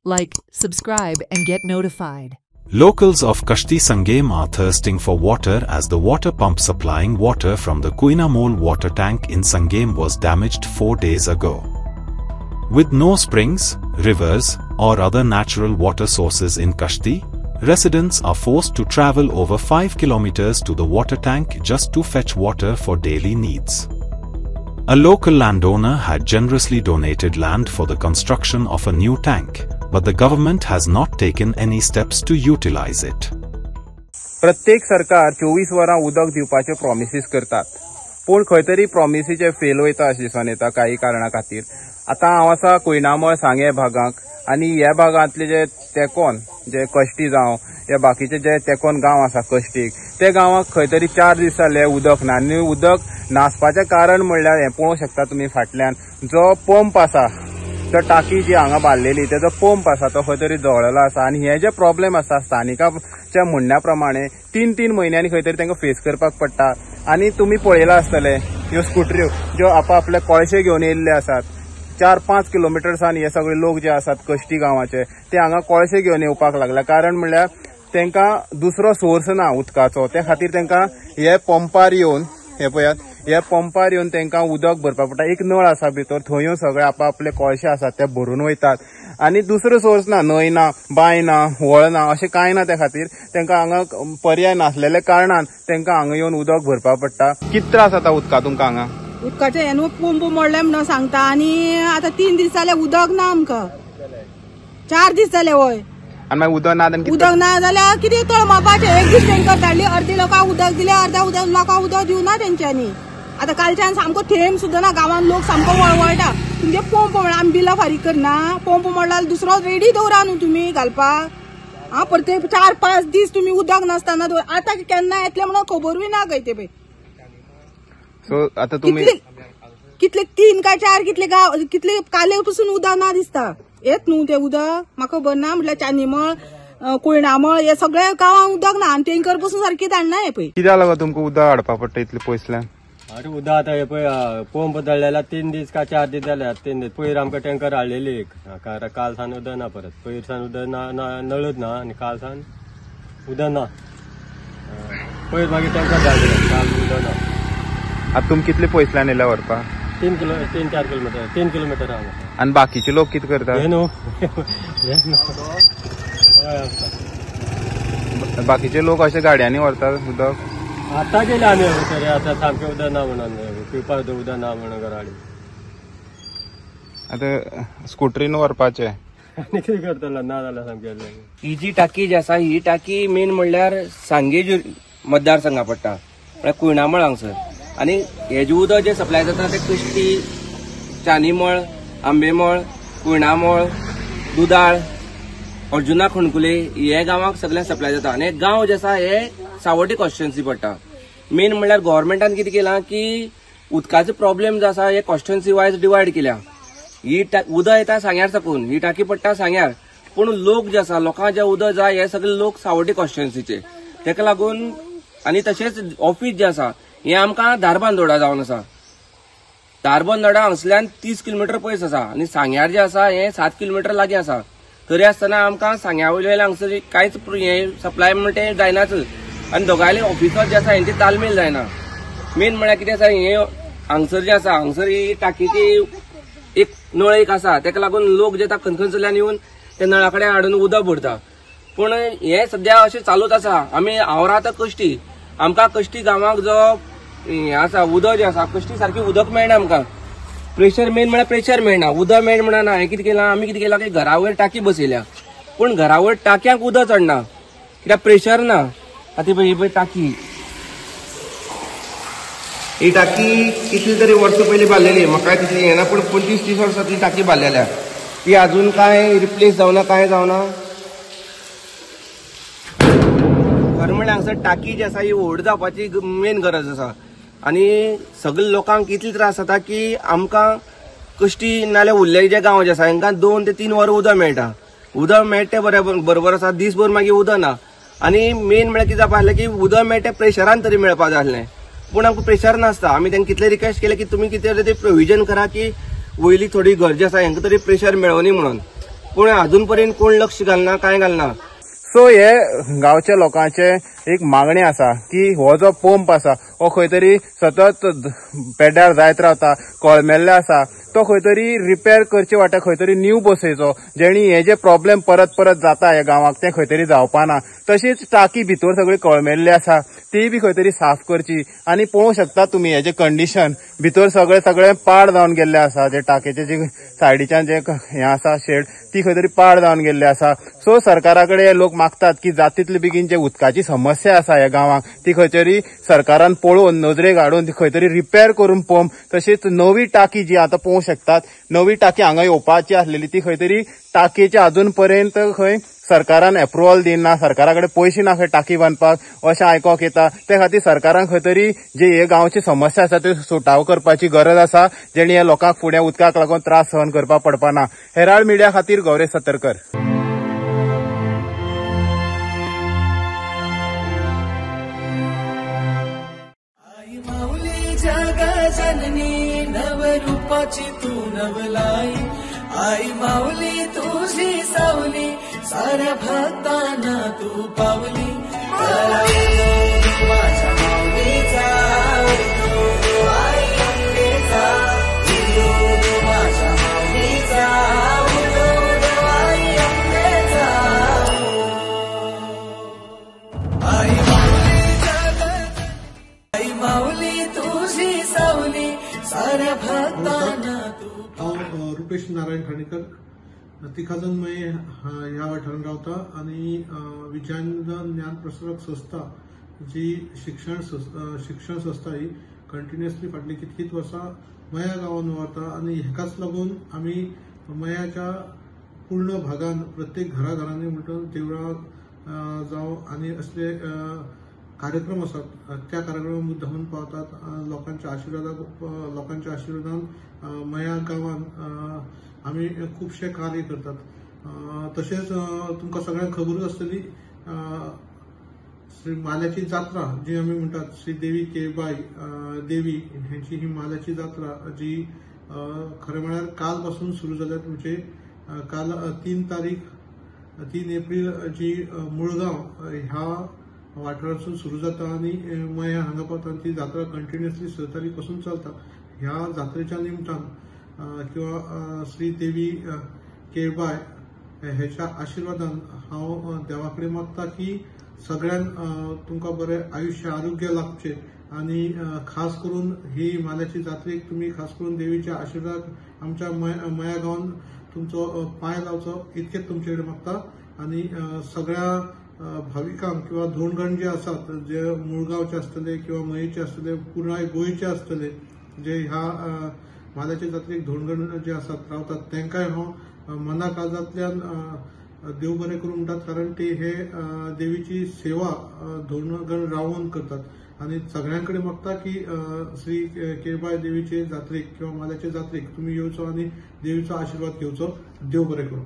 like, subscribe and get notified. Locals of Kashti Sangem are thirsting for water as the water pump supplying water from the Kuinamol water tank in Sangem was damaged 4 days ago. With no springs, rivers, or other natural water sources in Kashti, residents are forced to travel over 5 kilometers to the water tank just to fetch water for daily needs. A local landowner had generously donated land for the construction of a new tank, but the government has not taken any steps to utilize it. प्रत्येक सरकार 24 वरां उदक दिवपाचे promises करतात, पण खंय तरी प्रॉमिसीचे fail वयता अशें दिसून येता काही कारणा खातीर. आतां हांव आसा कुयनामळ सांगे भागांक, आनी ह्या भागांतले जे तेकोन जे कश्टी जावं या बाकीचे जे तेकोन गांव आसा कश्टीक, ते गांवांक खंय तरी 4 दीस जाले उदक ना. आनी उदक नासपाचें कारण म्हणल्यार हें पळोवंक शकता तुमी फाटल्यान जो पंप आसा, तो टाकी जी हांगा बांदलेली तेजो पंप आसा तो खंय तरी जळयलो आसा. आनी हे जे प्रॉब्लेम आसा स्थानिकांच्या म्हणण्या प्रमाणे 3-3 म्हयन्यांनी खंय तरी तांकां फेस करपाक पडटा. आनी तुमी पळयला आसतले ह्यो स्कुटऱ्यो ज्यो आपले कोळशे घेवन येयल्ले आसात, 4-5 किलोमिटर्सान हे सगळे लोक जे आसात कश्टी गांवाचे ते हांगा कोळशे घेवन येवपाक लागला. कारण म्हणल्यार तांकां दुसरो सोर्स ना उदकाचो, त्या खातीर तांकां हे पंपार येवन हे पळयात ह्या पंपार येवन तांकां उदक भरपाक पडटा. एक नळ आसा भितर, थंय येवन सगळे आपले कोळशे आसात ते भरून वयतात. आनी दुसरो सोर्स ना, न्हंय ना, बांय ना, व्हळ ना, अशें कांय ना. त्या खातीर तांकां हांगा पर्याय नासलेल्या कारणान तांकां हांगा येवन उदक भरपाक पडटा. कितें त्रास जाता उदका तुमकां हांगा? उदकाचे हे न्हू पंप मोडले म्हणून सांगता, आनी आतां 3 दीस जाले उदक ना आमकां. 4 दीस जाले वय. आनी मागीर उदक ना उदक ना जाल्यार कितें तळमळपाचें. एक दीस टँकर धाडली, अर्दी लोकांक उदक दिलें, अर्द्या लोकांक उदक दिवना तेंच्यांनी. आतां कालच्यान सामको थेंब सुद्दां ना, गांवांत लोक सामको वळवळटा. तुमचे पंप म्हणल्यार आमी बिलां फारीक करना, पंप म्हणल्यार दुसरो रेडी दवरा न्हू तुमी घालपाक. प्रत्येक 4-5 दीस तुमी उदक नासतना दवर. आतां केन्ना येतलें म्हणून खबरूय ना खंय ते पळय. सो आतां तुमी कितले 3 काय 4 कितले गांव कितले काले पसून उदक ना दिसता. येत न्हू ते उदक म्हाका खबर ना. म्हटल्यार चान्नीमळ, कुयणामळ हे सगळे गांवांक उदक ना, आनी टँकर पसून सारकी धाडना हे पळय. कित्याक लागून तुमकां उदक हाडपाक पडटा इतले पयसल्यान? अरे उदक आता हे पळय पंप धाडलेला 3 दीस का 4 दीस जाले. 3 दीस पयर आमकां टँकर हाडलेली काल सान उदक ना. परत पयर सान उदक ना, नळच ना, आनी काल सान उदक ना. पयर मागीर टँकर धाडले, काल उदक ना. आतां तुमी कितले पयसल्यान येयला व्हरपाक? 3-4 किलोमीटर 3 किलोमीटर हांगा. आनी बाकीचे लोक कितें करता? हे न्हू बाकीचे लोक अशे गाडयांनी व्हरतात उदक? आता गेले आमी तरी आता सामकें उदक ना म्हणून, पिवपाक उदक ना म्हणून घराडी. आतां स्कुटरीन व्हरपाचें आनी कितें करतलो ना जाल्यार सामकें. ही जी टाकी जी आसा ही टाकी मेन म्हणल्यार सांगे मतदारसंघा पडटा, म्हळ्यार कुयणामळ हांगसर. आनी हे जे उदक जे सप्लाय जाता ते कश्टी, चान्नीमळ, आंबेमळ, कुयणामळ, दुदाळ, अर्जुना खणकुले हे गांवांक सगळ्यांक सप्लाय जाता. आनी गांव जे आसा हे सावड्डी कॉन्स्टिट्युएन्सी पडटा. मेन म्हणल्यार गव्हर्मेंटान कितें केलां की उदकाचो प्रॉब्लेम जो आसा हे कॉन्स्टिट्युएन्सी वायज डिवायड केल्या. ही उदक येता सांग्यार साकून, ही टाकी पडटा सांग्यार, पूण लोक जे आसा लोकांक जे उदक जाय हे सगळे लोक सावड्डी कॉन्स्टिट्युएन्सीचे. तेका लागून आनी तशेंच ऑफिस जे आसा हे आमकां धारबांदोडा जावन आसा. धारबांदोडा हांगसरल्यान 30 किलोमीटर पयस आसा, आनी सांग्यार जे आसा हे 7 किलोमीटर लागीं आसा. तरी आसतना आमकां सांग्या वयले हांगसर कांयच हे सप्लाय म्हणटा तें जायनाच. आनी दोगांयले ऑफिसर जे आसा हेंची तालमेल जायना. मेन म्हळ्यार कितें आसा, हे हांगसर जे आसा हांगसर ही टाकीची एक नळ एक आसा, तेका लागून लोक जे आसा खंयखंयसरल्यान येवन त्या नळा कडेन हाडून उदक भरता. पूण हे सद्या अशें चालूच आसा. हांव रावता कश्टी, आमकां कश्टी गांवांक जो हे आसा उदक जे आसा कश्टी सारकी उदक मेळना आमकां. प्रेशर मेन म्हळ्यार प्रेशर मेळना, उदक मेळ म्हणना. हें कितें केलां आमी कितें केलां की घरा वयर टाकी बसयल्या, पूण घरा वयर टाकयांक उदक चडना कित्याक प्रेशर ना. आतां ही पळय टाकी, ही टाकी कितली तरी वर्सां पयलीं बांदलेली, म्हाका तितली हें ना, पूण 25-30 वर्सां ती टाकी बांदलेल्या. ती अजून काय रिप्लेस जावना, काय जावना. खरें म्हणल्यार हांगसर टाकी जी आसा ही व्हड जावपाची मेन गरज आसा. आनी सगळे लोकांक इतले त्रास जाता की आमकां कश्टी नाल्यार उरलेले जे गांव जे आसा हांकां 2 ते 3 वरां उदक मेळटा. उदक मेळटा बरोबर आसा, दिसभर मागीर उदक ना. आनी मेन म्हळ्यार कितें जावपा आसलें की उदक मेळटा प्रेशरान तरी मेळपा जाय आसलें, पूण आमकां प्रेशर नासता. आमी तांकां कितले रिक्वेस्ट केले की तुमी कितें तरी प्रोविजन करा की वयली थोडी घर जी आसा हांकां तरी प्रेशर मेळोनी म्हणून. पूण अजूनपर्यंत कोण लक्ष घालना, काय घालना. सो हे गांवच्या लोकांचे एक मागणी आसा की हो जो पंप आसा हो खंय तरी सतत पेड्ड्यार जायत रावता, कळमेल्ले आसा, तो खंय तरी रिपेर करचे वाटे खंय तरी न्यू बसयचो, जेणी हे जे प्रॉब्लेम परत परत जाता ह्या गांवाक ते खंय तरी जावपाना. तशीच टाकी भितर सगळी कळमेल्ली आसा ती बी खंय तरी साफ करची. आनी पळोवंक शकता तुमी हे जे कंडिशन भितर सगळे पाड जावन गेल्ले आसा, जे टाकेचे जे सायडीच्यान जे हे आसा शेड ती खंय तरी पाड जावन गेल्ली आसा. सो सरकारा कडेन हे लोक मागतात की जातीतले बेगीन जे उदकाची समस्या आसा ह्या गांवाक ती खंय तरी सरकारान पळोवन नजरेक हाडून ती खंय तरी रिपेर करून पंप, तशीच नवी टाकी जी आता पळोवंक शकतात, नवी टाकी हांगा येवपाची आसलेली ती खंय तरी टाकीचे अजून पर्यंत खंय सरकारान अप्रुवल दिना, सरकारा कडेन पयशे ना खंय टाकी बांदपाक अशें आयकोंक येता. ते खातीर सरकारान खंय तरी जे हे गांवची समस्या आसा त्यो सुटाव करपाची गरज आसा, जेणे ह्या लोकांक फुडें उदकाक लागून त्रास सहन करपाक पडपाना. हेराल्ड मिडिया खातीर गौरेश सतरकर. जननी नवरूपाची तू नवलाई, आई माऊली तुझी सावली, साऱ्या भक्तांना तू पावली. माझ्या माऊलीचा आई अंबेचा, माझ्या माऊलीचा आई अंबेचा. आई माऊली तुझी सावली, साऱ्या भक्तांना तू. हांव रुपेश नारायण खांडेकर, तिखाजन ह्या वाठारान रावता आनी विज्ञान ज्ञान प्रसारक संस्था जी शिक्षण संस्था ही कंटिन्युअसली फाटली कितकीच वर्सां मया गांवांत व्हरता. आनी हेकाच लागून आमी मयाच्या पूर्ण भागान प्रत्येक घराघरांनी म्हणटा देवळां जावं आनी असले कार्यक्रम असतात त्या कार्यक्रमाक मुद्दामून पावतात. लोकांच्या आशिर्वादान मया गांवांत आमी खुबशे कार्य करतात. तशेंच तुमकां सगळ्यांक खबरूच आसतली श्री माल्याची जात्रा जी आमी म्हणटात, श्री देवी केळबाई देवी हेची ही माल्याची जात्रा जी खरें म्हळ्यार काल पासून सुरू जाल्यात. म्हणजे काल 3 एप्रील जी मुळगांव ह्या वाठारांतसून सुरू जाता आनी मया हांगा पावता. ती जात्रा कंटिन्युअसली 6 तारीख पासून चलता. ह्या जात्रेच्या निमतान किंवा श्री देवी केळबाय हेच्या आशिर्वादान हांव देवा कडेन मागता की सगळ्यांक तुमकां बरें आयुष्य आरोग्य लाभचें आनी खास करून ही माल्याची जात्रेक तुमी खास करून देवीच्या आशिर्वाद आमच्या मया गांवांत तुमचो पांय लावचो इतकेच तुमचे कडेन मागता. आनी सगळ्या भाविकांक किंवा धोंडगण जे आसात, जे मुळगांवचे आसतले किंवा मयेचे आसतले, पुराय गोंयचे आसतले, जे ह्या माल्याचे जात्रेक धोंडगण जे आसात रावतात, तांकांय हांव मना काळजांतल्यान देव बरें करूं म्हणटात. कारण ते हे देवीची सेवा धोंडगण रावून करतात आनी सगळ्यां कडेन मागता की श्री केळबाई देवीचे जात्रेक किंवा माल्याचे जात्रेक तुमी येवचो आनी देवीचो आशिर्वाद घेवचो. देव बरें करूं.